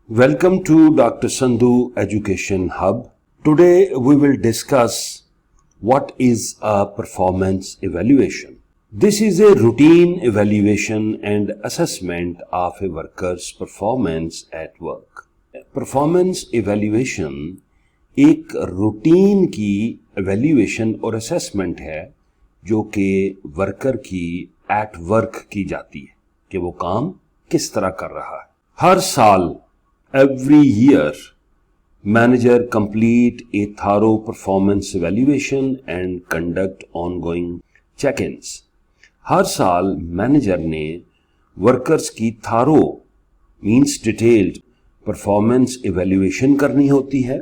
Welcome to Dr. Sandhu Education Hub. Today we will discuss what is a performance evaluation. This is a routine evaluation and assessment of a worker's performance at work. Performance evaluation एक routine की evaluation और assessment है जो कि worker की at work की जाती है कि वो काम किस तरह कर रहा है. हर साल every year, manager complete a thorough performance evaluation and conduct ongoing check-ins. हर साल मैनेजर ने वर्कर्स की thorough means detailed performance evaluation करनी होती है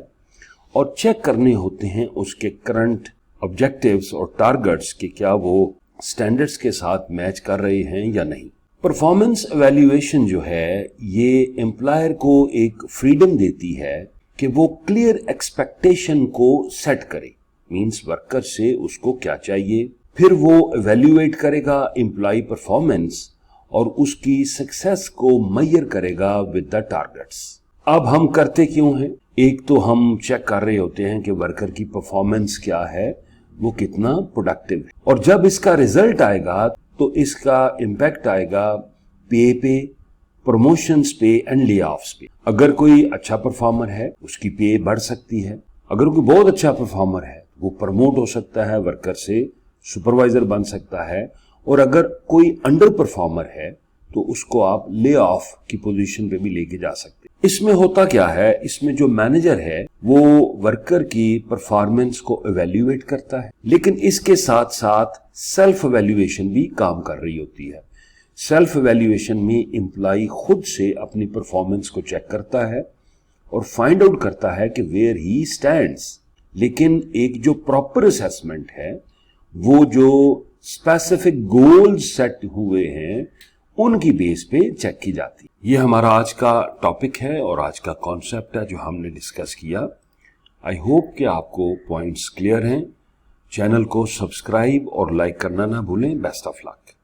और चेक करने होते हैं उसके करंट ऑब्जेक्टिव्स और टारगेट्स कि क्या वो स्टैंडर्ड्स के साथ मैच कर रहे हैं या नहीं. परफॉर्मेंस एवेल्युएशन जो है ये एम्प्लॉयर को एक फ्रीडम देती है कि वो क्लियर एक्सपेक्टेशन को सेट करे. मींस वर्कर से उसको क्या चाहिए, फिर वो एवेल्युएट करेगा एम्प्लॉय परफॉर्मेंस और उसकी सक्सेस को मेजर करेगा विद द टारगेट्स. अब हम करते क्यों हैं? एक तो हम चेक कर रहे होते हैं कि वर्कर की परफॉर्मेंस क्या है, वो कितना प्रोडक्टिव है, और जब इसका रिजल्ट आएगा तो इसका इम्पैक्ट आएगा पे, प्रमोशंस पे एंड ले ऑफ्स पे. अगर कोई अच्छा परफॉर्मर है उसकी पे बढ़ सकती है, अगर कोई बहुत अच्छा परफॉर्मर है वो प्रमोट हो सकता है, वर्कर से सुपरवाइजर बन सकता है, और अगर कोई अंडर परफॉर्मर है तो उसको आप ले ऑफ की पोजीशन पे भी लेके जा सकते. इसमें होता क्या है, इसमें जो मैनेजर है वो वर्कर की परफॉर्मेंस को एवेल्युएट करता है, लेकिन इसके साथ साथ सेल्फ एवेल्युएशन भी काम कर रही होती है. सेल्फ एवेल्युएशन में एम्प्लॉय खुद से अपनी परफॉर्मेंस को चेक करता है और फाइंड आउट करता है कि वेयर ही स्टैंड्स. लेकिन एक जो प्रॉपर असेसमेंट है वो जो स्पेसिफिक गोल्स सेट हुए हैं उनकी बेस पे चेक की जाती है. ये हमारा आज का टॉपिक है और आज का कॉन्सेप्ट है जो हमने डिस्कस किया. आई होप कि आपको पॉइंट्स क्लियर हैं. चैनल को सब्सक्राइब और लाइक करना ना भूलें. Best of luck.